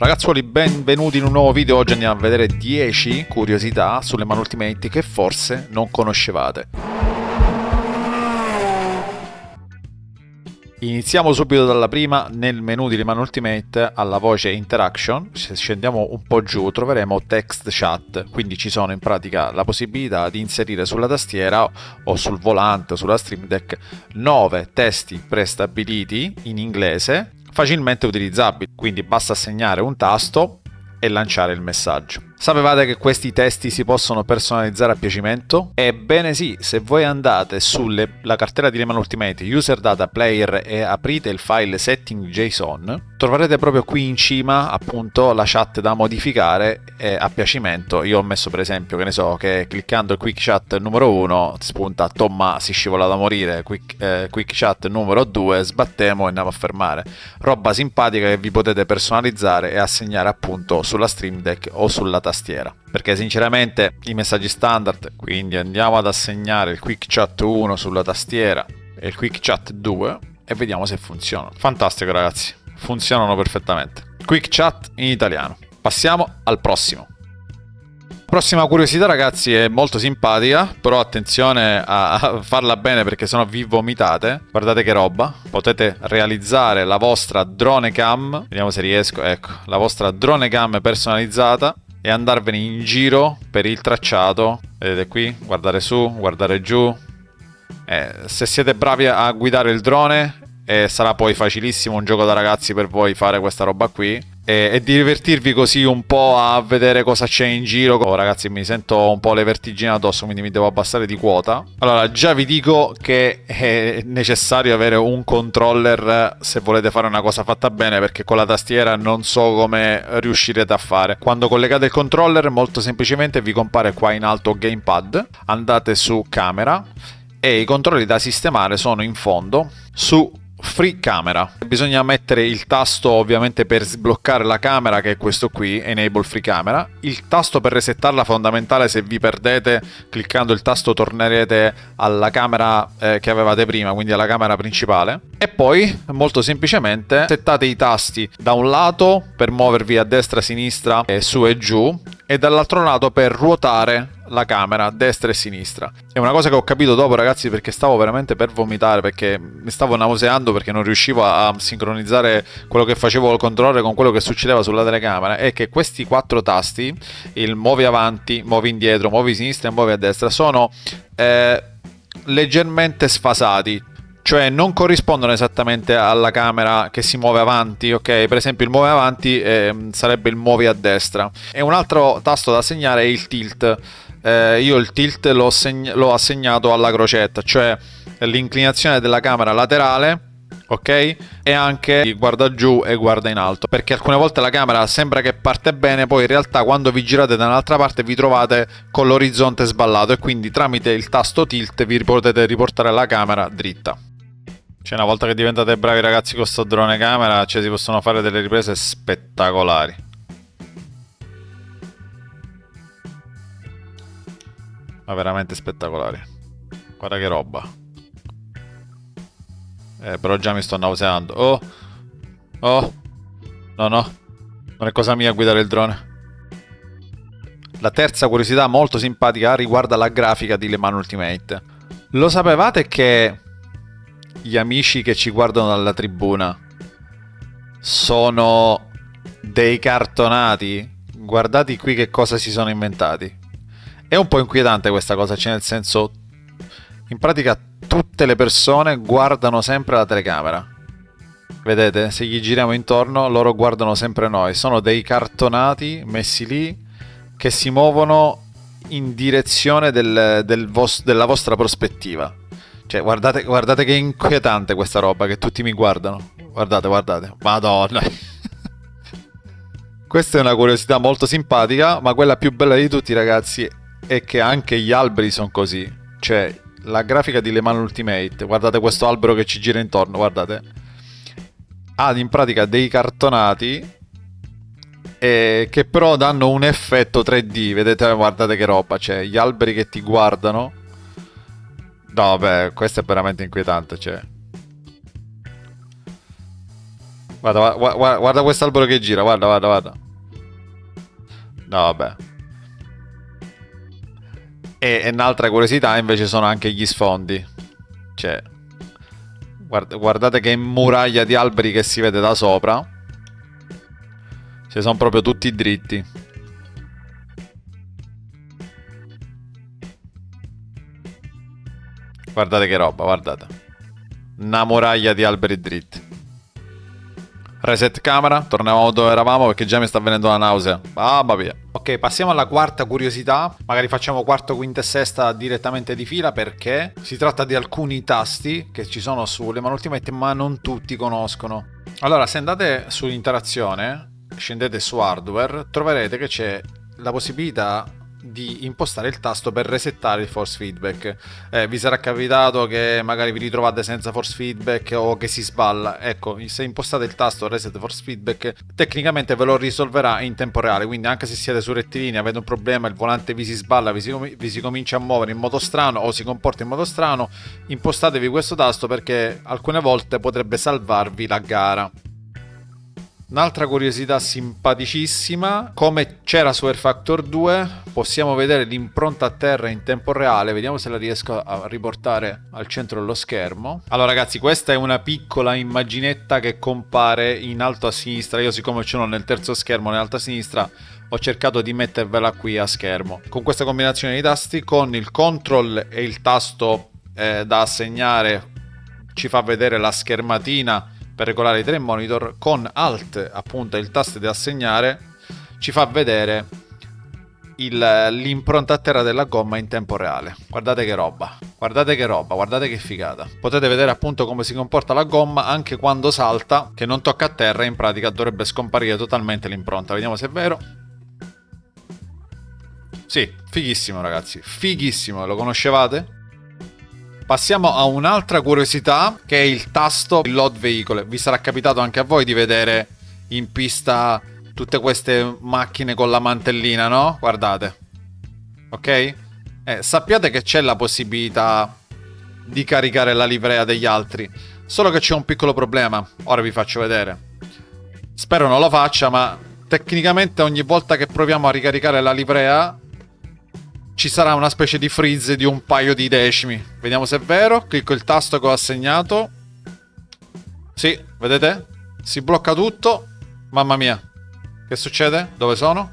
Ragazzuoli, benvenuti in un nuovo video. Oggi andiamo a vedere 10 curiosità sulle mani Ultimate che forse non conoscevate. Iniziamo subito dalla prima. Nel menu di Le Mani Ultimate, alla voce Interaction, se scendiamo un po' giù troveremo Text Chat, quindi ci sono in pratica la possibilità di inserire sulla tastiera o sul volante o sulla Stream Deck 9 testi prestabiliti in inglese facilmente utilizzabili, quindi basta segnare un tasto e lanciare il messaggio. Sapevate che questi testi si possono personalizzare a piacimento? Ebbene sì, se voi andate sulla cartella di Le Mani Ultimate User Data Player e aprite il file setting JSON, troverete proprio qui in cima appunto la chat da modificare a piacimento. Io ho messo per esempio, che ne so, che cliccando il Quick Chat numero 1 spunta Tomma si scivola da morire, Quick Chat numero 2 sbattemo e andiamo a fermare. Roba simpatica che vi potete personalizzare e assegnare appunto sulla Stream Deck o sulla tastiera, perché sinceramente i messaggi standard, quindi andiamo ad assegnare il Quick Chat 1 sulla tastiera e il Quick Chat 2 e vediamo se funzionano. Fantastico ragazzi, funzionano perfettamente. Quick Chat in italiano. Passiamo al prossimo. Prossima curiosità ragazzi è molto simpatica, però attenzione a farla bene perché sennò vi vomitate. Guardate che roba, potete realizzare la vostra drone cam, vediamo se riesco, ecco, la vostra drone cam personalizzata e andarvene in giro per il tracciato. Vedete qui, guardare su, guardare giù. Se siete bravi a guidare il drone sarà poi facilissimo, un gioco da ragazzi per voi fare questa roba qui e divertirvi così un po' a vedere cosa c'è in giro. Oh, ragazzi, mi sento un po' le vertigini addosso, quindi mi devo abbassare di quota. Allora, già vi dico che è necessario avere un controller se volete fare una cosa fatta bene, perché con la tastiera non so come riuscirete a fare. Quando collegate il controller, molto semplicemente vi compare qua in alto Gamepad, andate su Camera e i controlli da sistemare sono in fondo su Free Camera. Bisogna mettere il tasto ovviamente per sbloccare la camera, che è questo qui, Enable Free Camera. Il tasto per resettarla fondamentale, se vi perdete cliccando il tasto tornerete alla camera che avevate prima, quindi alla camera principale. E poi molto semplicemente settate i tasti da un lato per muovervi a destra, a sinistra e su e giù, e dall'altro lato per ruotare la camera a destra e sinistra. È una cosa che ho capito dopo ragazzi, perché stavo veramente per vomitare, perché mi stavo nauseando perché non riuscivo a sincronizzare quello che facevo col controller con quello che succedeva sulla telecamera. È che questi 4 tasti, il muovi avanti, muovi indietro, muovi a sinistra e muovi a destra, sono leggermente sfasati, cioè non corrispondono esattamente alla camera che si muove avanti, ok? Per esempio il muove avanti sarebbe il muovi a destra. E un altro tasto da segnare è il tilt. Io il tilt l'ho assegnato alla crocetta, cioè l'inclinazione della camera laterale, ok? E anche guarda giù e guarda in alto, perché alcune volte la camera sembra che parte bene, poi in realtà quando vi girate da un'altra parte vi trovate con l'orizzonte sballato, e quindi tramite il tasto tilt vi potete riportare la camera dritta. Cioè, una volta che diventate bravi ragazzi con sto drone camera, cioè si possono fare delle riprese spettacolari. Ma veramente spettacolari. Guarda che roba. Però già mi sto nauseando. Oh. No. Non è cosa mia guidare il drone. La terza curiosità molto simpatica riguarda la grafica di Le Mani Ultimate. Lo sapevate che gli amici che ci guardano dalla tribuna sono dei cartonati? Guardate qui che cosa si sono inventati. È un po' inquietante questa cosa, cioè nel senso, in pratica tutte le persone guardano sempre la telecamera. Vedete? Se gli giriamo intorno, loro guardano sempre noi. Sono dei cartonati messi lì che si muovono in direzione della vostra prospettiva. Cioè, guardate che inquietante questa roba, che tutti mi guardano. Guardate. Madonna. Questa è una curiosità molto simpatica, ma quella più bella di tutti ragazzi è che anche gli alberi sono così. Cioè, la grafica di Le Mani Ultimate, guardate questo albero che ci gira intorno, guardate, ha in pratica dei cartonati che però danno un effetto 3D. Vedete, guardate che roba, cioè gli alberi che ti guardano. No, beh, questo è veramente inquietante, cioè. Guarda quest'albero che gira, guarda. No, vabbè. E un'altra curiosità invece sono anche gli sfondi. Cioè, guardate che muraglia di alberi che si vede da sopra. Cioè, sono proprio tutti dritti. Guardate che roba, guardate. Una muraglia di alberi dritti. Reset camera, torniamo dove eravamo perché già mi sta venendo la nausea. Mamma mia. Ok, passiamo alla quarta curiosità. Magari facciamo quarto, quinta e sesta direttamente di fila perché si tratta di alcuni tasti che ci sono sulle Manual Ultimate ma non tutti conoscono. Allora, se andate su interazione, scendete su hardware, troverete che c'è la possibilità di impostare il tasto per resettare il force feedback. Vi sarà capitato che magari vi ritrovate senza force feedback o che si sballa. Ecco, se impostate il tasto reset force feedback, tecnicamente ve lo risolverà in tempo reale. Quindi anche se siete su rettilinea, avete un problema, il volante vi si sballa, vi si comincia a muovere in modo strano o si comporta in modo strano, impostatevi questo tasto perché alcune volte potrebbe salvarvi la gara. Un'altra curiosità simpaticissima, come c'era su Air Factor 2, possiamo vedere l'impronta a terra in tempo reale. Vediamo se la riesco a riportare al centro dello schermo. Allora ragazzi, questa è una piccola immaginetta che compare in alto a sinistra. Io siccome ce l'ho nel terzo schermo in alto a sinistra, ho cercato di mettervela qui a schermo. Con questa combinazione di tasti, con il control e il tasto da assegnare, ci fa vedere la schermatina per regolare i tre monitor. Con Alt, appunto, il tasto da assegnare ci fa vedere l'impronta a terra della gomma in tempo reale. Guardate che roba, guardate che figata. Potete vedere appunto come si comporta la gomma anche quando salta, che non tocca a terra. In pratica dovrebbe scomparire totalmente l'impronta. Vediamo se è vero. Sì, fighissimo ragazzi, fighissimo. Lo conoscevate? Passiamo a un'altra curiosità, che è il tasto Load Vehicle. Vi sarà capitato anche a voi di vedere in pista tutte queste macchine con la mantellina, no? Guardate. Ok? Sappiate che c'è la possibilità di caricare la livrea degli altri. Solo che c'è un piccolo problema. Ora vi faccio vedere. Spero non lo faccia, ma tecnicamente ogni volta che proviamo a ricaricare la livrea ci sarà una specie di freeze di un paio di decimi. Vediamo se è vero. Clicco il tasto che ho assegnato. Sì, vedete? Si blocca tutto. Mamma mia. Che succede? Dove sono?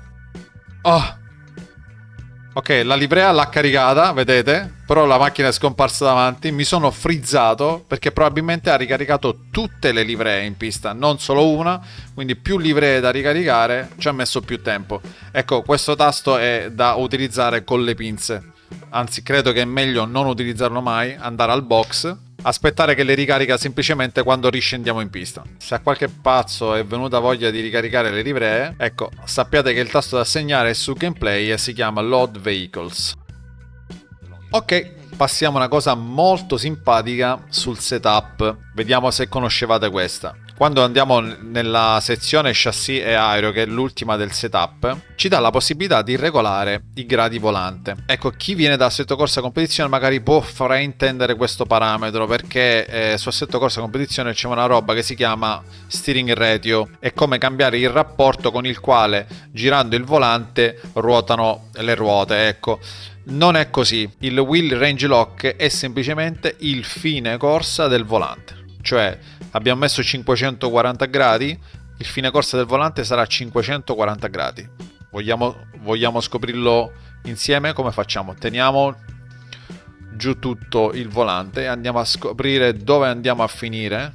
Oh. Ok, la livrea l'ha caricata, vedete? Però la macchina è scomparsa davanti. Mi sono frizzato perché probabilmente ha ricaricato tutte le livree in pista, non solo una. Quindi più livree da ricaricare, ci ha messo più tempo. Ecco, questo tasto è da utilizzare con le pinze. Anzi, credo che è meglio non utilizzarlo mai, andare al box, aspettare che le ricarica semplicemente quando riscendiamo in pista. Se a qualche pazzo è venuta voglia di ricaricare le livree, ecco, sappiate che il tasto da assegnare è su gameplay e si chiama Load Vehicles. Ok, passiamo a una cosa molto simpatica sul setup. Vediamo se conoscevate questa. Quando andiamo nella sezione chassis e aereo, che è l'ultima del setup, ci dà la possibilità di regolare i gradi volante. Ecco, chi viene da Assetto Corsa Competizione magari può fraintendere questo parametro, perché su Assetto Corsa Competizione c'è una roba che si chiama steering ratio. È come cambiare il rapporto con il quale, girando il volante, ruotano le ruote, ecco. Non è così. Il wheel range lock è semplicemente il fine corsa del volante. Cioè, abbiamo messo 540 gradi, il fine corsa del volante sarà 540 gradi. Vogliamo scoprirlo insieme? Come facciamo? Teniamo giù tutto il volante e andiamo a scoprire dove andiamo a finire.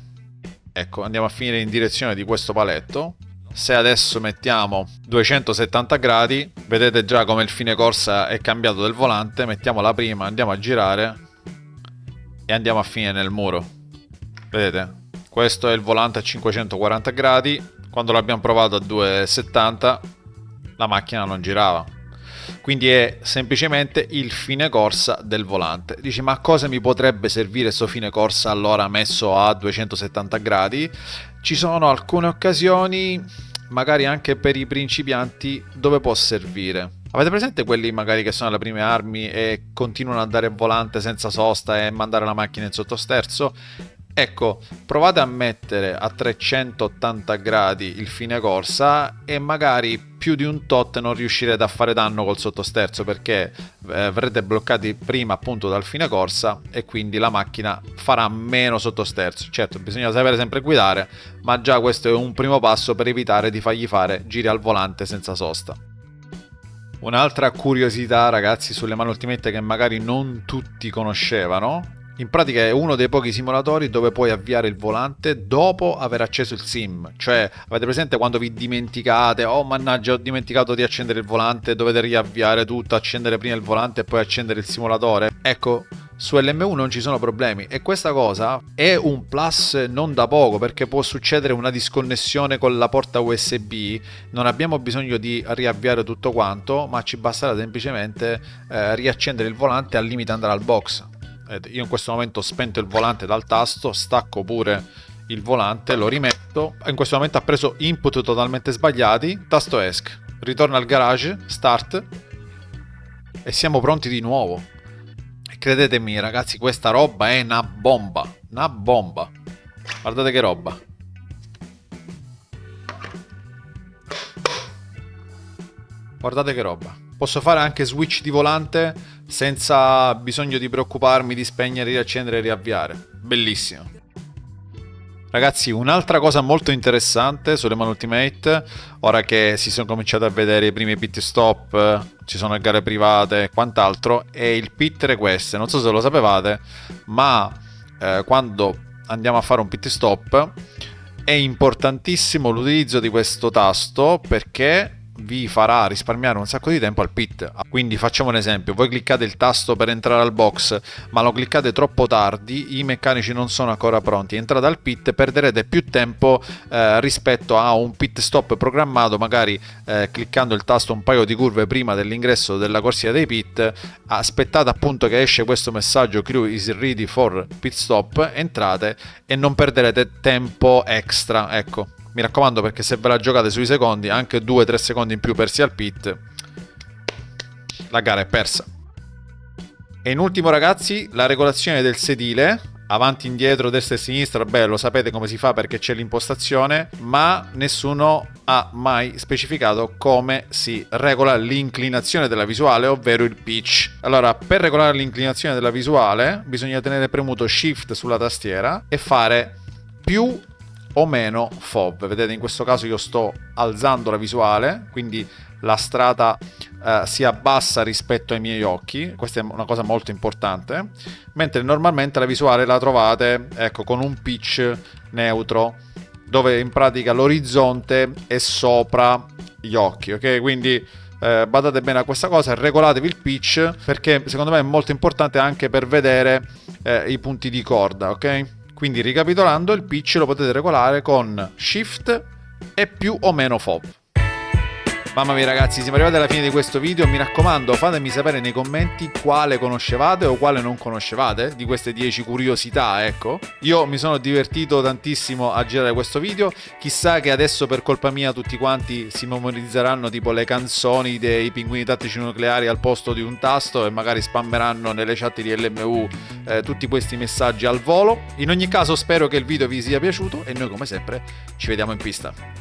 Ecco, andiamo a finire in direzione di questo paletto. Se adesso mettiamo 270 gradi, vedete già come il fine corsa è cambiato del volante. Mettiamo la prima, andiamo a girare e andiamo a finire nel muro. Vedete? Questo è il volante a 540 gradi. Quando l'abbiamo provato a 270 la macchina non girava. Quindi è semplicemente il fine corsa del volante. Dici, ma a cosa mi potrebbe servire questo fine corsa allora messo a 270 gradi? Ci sono alcune occasioni, magari anche per i principianti, dove può servire. Avete presente quelli magari che sono alle prime armi e continuano a dare volante senza sosta e mandare la macchina in sottosterzo? Ecco, provate a mettere a 380 gradi il fine corsa e magari più di un tot non riuscirete a fare danno col sottosterzo, perché verrete bloccati prima appunto dal fine corsa e quindi la macchina farà meno sottosterzo. Certo, bisogna sapere sempre guidare, ma già questo è un primo passo per evitare di fargli fare giri al volante senza sosta. Un'altra curiosità, ragazzi, sulle mani Ultimate che magari non tutti conoscevano: in pratica è uno dei pochi simulatori dove puoi avviare il volante dopo aver acceso il sim. Cioè, avete presente quando vi dimenticate, oh mannaggia ho dimenticato di accendere il volante, dovete riavviare tutto, accendere prima il volante e poi accendere il simulatore? Ecco, su LMU non ci sono problemi, e questa cosa è un plus non da poco, perché può succedere una disconnessione con la porta USB, non abbiamo bisogno di riavviare tutto quanto, ma ci basterà semplicemente riaccendere il volante e al limite andare al box. Io in questo momento ho spento il volante dal tasto, stacco pure il volante, lo rimetto. In questo momento ha preso input totalmente sbagliati, tasto ESC, ritorno al garage, start e siamo pronti di nuovo. E credetemi ragazzi, questa roba è una bomba, una bomba. Guardate che roba. Guardate che roba. Posso fare anche switch di volante senza bisogno di preoccuparmi di spegnere, riaccendere e riavviare. Bellissimo. Ragazzi, un'altra cosa molto interessante sulle mani Ultimate, ora che si sono cominciati a vedere i primi pit stop, ci sono le gare private e quant'altro, è il pit request. Non so se lo sapevate, ma quando andiamo a fare un pit stop è importantissimo l'utilizzo di questo tasto, perché vi farà risparmiare un sacco di tempo al pit. Quindi facciamo un esempio: voi cliccate il tasto per entrare al box ma lo cliccate troppo tardi, i meccanici non sono ancora pronti, entrate al pit, perderete più tempo rispetto a un pit stop programmato, magari cliccando il tasto un paio di curve prima dell'ingresso della corsia dei pit. Aspettate appunto che esce questo messaggio: crew is ready for pit stop, entrate e non perderete tempo extra. Ecco, mi raccomando, perché se ve la giocate sui secondi, anche 2-3 secondi in più persi al pit, la gara è persa. E in ultimo ragazzi, la regolazione del sedile, avanti, indietro, destra e sinistra. Beh, lo sapete come si fa perché c'è l'impostazione, ma nessuno ha mai specificato come si regola l'inclinazione della visuale, ovvero il pitch. Allora, per regolare l'inclinazione della visuale bisogna tenere premuto Shift sulla tastiera e fare più o meno FOV. Vedete, in questo caso io sto alzando la visuale, quindi la strata si abbassa rispetto ai miei occhi. Questa è una cosa molto importante, mentre normalmente la visuale la trovate, ecco, con un pitch neutro, dove in pratica l'orizzonte è sopra gli occhi, ok? Quindi badate bene a questa cosa, regolatevi il pitch, perché secondo me è molto importante anche per vedere i punti di corda, ok? Quindi ricapitolando, il pitch lo potete regolare con Shift e più o meno FOV. Mamma mia ragazzi, siamo arrivati alla fine di questo video. Mi raccomando, fatemi sapere nei commenti quale conoscevate o quale non conoscevate di queste 10 curiosità, ecco. Io mi sono divertito tantissimo a girare questo video. Chissà che adesso per colpa mia tutti quanti si memorizzeranno tipo le canzoni dei Pinguini Tattici Nucleari al posto di un tasto e magari spammeranno nelle chat di LMU tutti questi messaggi al volo. In ogni caso spero che il video vi sia piaciuto e noi come sempre ci vediamo in pista.